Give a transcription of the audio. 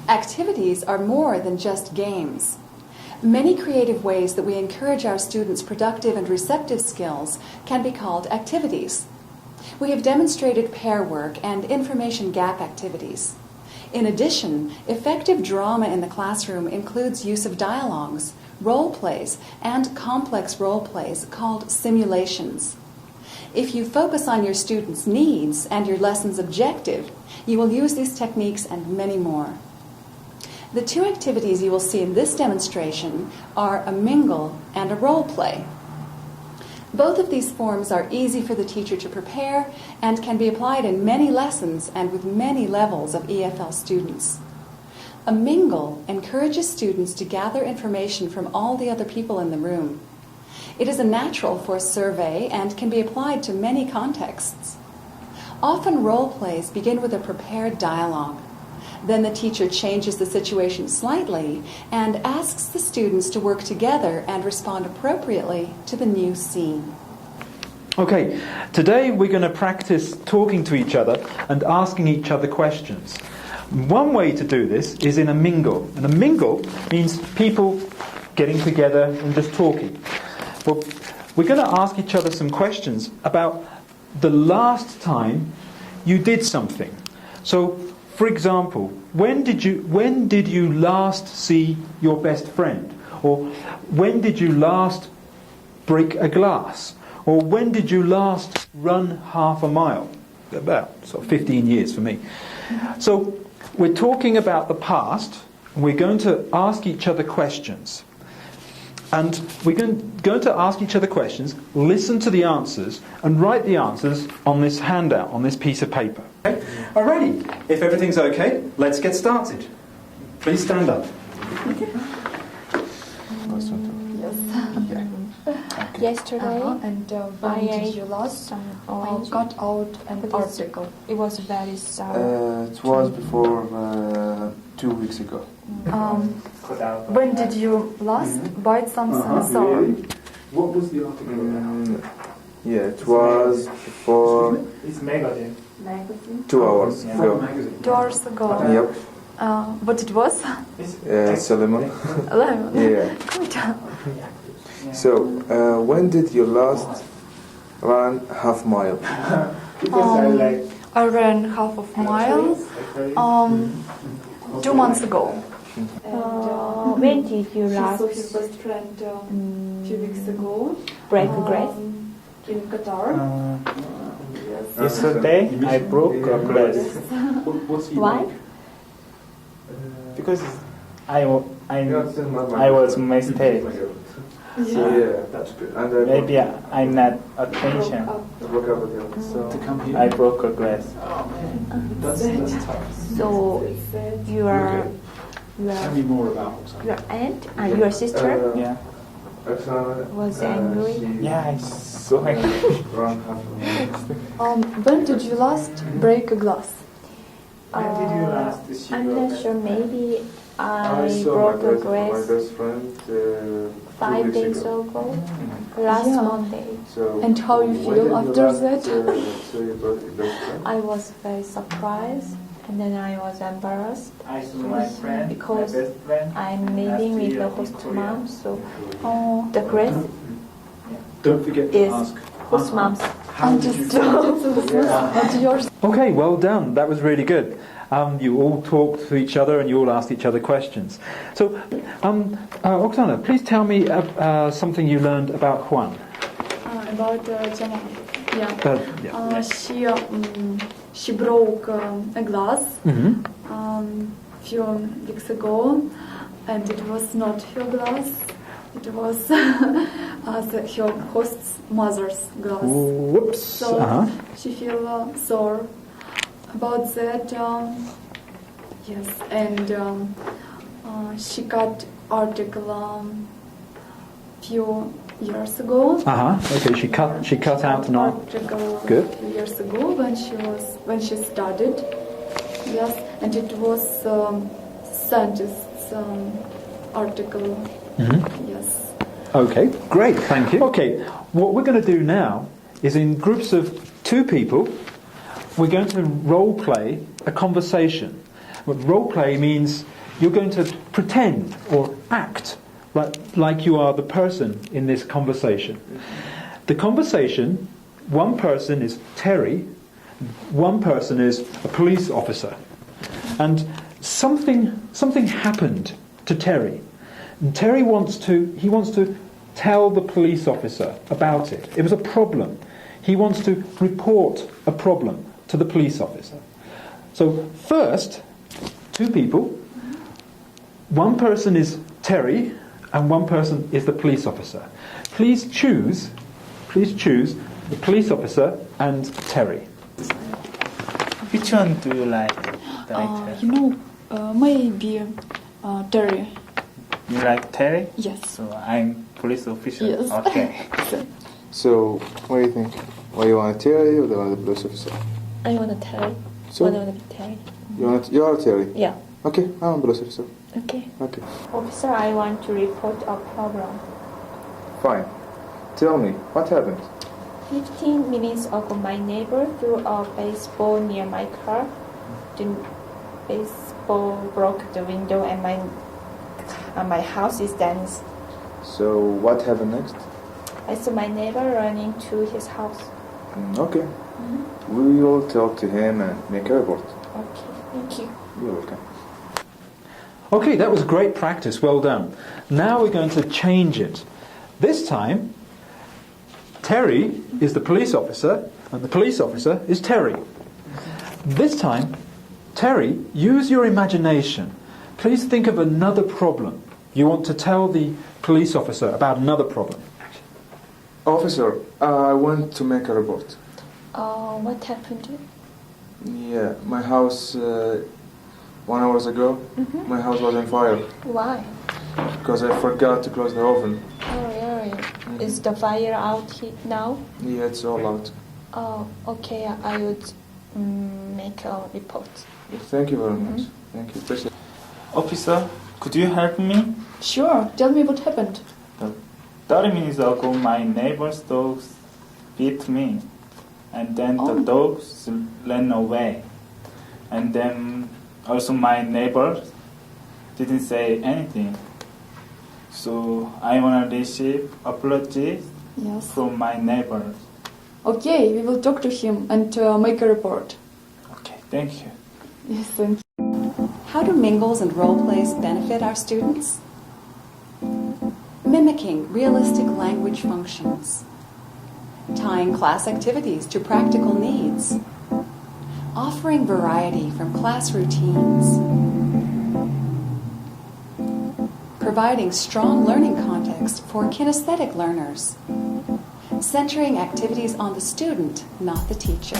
Activities are more than just games. Many creative ways that we encourage our students' productive and receptive skills can be called activities. We have demonstrated pair work and information gap activities. In addition, effective drama in the classroom includes use of dialogues, role plays, and complex role plays called simulations. If you focus on your students' needs and your lesson's objective, you will use these techniques and many more. The two activities you will see in this demonstration are a mingle and a role play. Both of these forms are easy for the teacher to prepare and can be applied in many lessons and with many levels of EFL students. A mingle encourages students to gather information from all the other people in the room. It is a natural for a survey and can be applied to many contexts. Often role plays begin with a prepared dialogue. Then the teacher changes the situation slightly and asks the students to work together and respond appropriately to the new scene. Okay, today we're going to practice talking to each other and asking each other questions. One way to do this is in a mingle. And a mingle means people getting together and just talking. Well, we're going to ask each other some questions about the last time you did something. So, for example, when did you last see your best friend? Or when did you last break a glass? Or when did you last run half a mile? About 15 years for me. So we're talking about the past. We're going to ask each other questions. And we're going to ask each other questions, listen to the answers, and write the answers on this handout, on this piece of paper. Okay? Alrighty, if everything's okay, let's get started. Please stand up. Yesterday, and when did you last got out an article? It was very sour. It was before 2 weeks ago. When did you last buy something sour? What was the article about? Yeah, it was before It's magazine. 2 hours Yeah. ago. Magazine. 2 hours ago. Yep. What it was? It's a lemon. Lemon. Yeah. Good. So, when did you last run half mile? Because I like. I ran half of a mile 2 months ago. When did you last his best friend a few weeks ago break glass? in Qatar. Yesterday I broke a glass What's Why? because I was mistake. Yeah, That's good. and Maybe I'm not attention, so I broke a glass. That's tough. So your Tell me more about your aunt and your sister Yeah, was angry. yeah, I so angry. When did you last break a glass? When did you last see I'm your not sure. Maybe I I saw broke a my glass best friend 5 2 weeks days ago. ago. Last Yeah. Monday. So, And how you when feel did you after last, that? see your best friend? I was very surprised, and then I was embarrassed. I saw my friend, my Because best friend. I'm living with the host mom, so the glass Don't forget to is ask. host mom's. How did you feel? Yours. Okay, well done. That was really good. You all talked to each other and you all asked each other questions. So, Oksana, please tell me something you learned about Juan. About Jana. Yeah. Yeah. She broke a glass Mhm. few weeks ago, and it was not her glass. It was her host's mother's glass. Whoops. So she feel sore about that. Yes, and she got article few years ago. Okay, she cut out an article Good. a few years ago when she studied. Yes, and it was scientist's article. Yes. Okay, great, thank you. Okay, what we're going to do now is in groups of 2 people, we're going to role play a conversation. What role play means you're going to pretend or act like you are the person in this conversation. The conversation, one person is Terry, one person is a police officer. And something happened to Terry. And Terry wants to tell the police officer about it. It was a problem. He wants to report a problem to the police officer. So first, two people. One person is Terry and one person is the police officer. Please choose the police officer and Terry. Which one do you like? Maybe Terry. You like Terry? Yes. So I'm police officer. Yes. Okay. So, what do you think? Why you want Terry or the police officer? I want to Terry. So? I want to be Terry. You are Terry? Yeah. Okay, I'm a police officer. Okay. Okay. Officer, I want to report a problem. Fine. Tell me, what happened? 15 minutes ago, my neighbor threw a baseball near my car. The baseball broke the window and my house is damaged. So, what happened next? I saw my neighbor running to his house. Okay. We will talk to him and make a report. Okay, thank you. You're welcome. Okay, that was great practice. Well done. Now we're going to change it. This time, Terry is the police officer and the police officer is Terry. This time, Terry, use your imagination. Please think of another problem. You want to tell the police officer about another problem. Officer, I want to make a report. What happened? Yeah, my house, 1 hour ago, my house was on fire Why? because I forgot to close the oven. Oh, really? Is the fire out now? Yeah, it's all out. Oh, okay. I would make a report. Thank you very much. Thank you. Appreciate it. Officer, could you help me? Sure, tell me what happened. 30 minutes ago, my neighbor's dogs beat me. And then the dogs ran away. And then also my neighbor didn't say anything. So I want to receive apologies Yes. from my neighbor. Okay, we will talk to him and make a report. Okay, thank you. Yes, thank you. How do Mingles and Roleplays benefit our students? Mimicking realistic language functions. Tying class activities to practical needs. Offering variety from class routines. Providing strong learning context for kinesthetic learners. Centering activities on the student, not the teacher.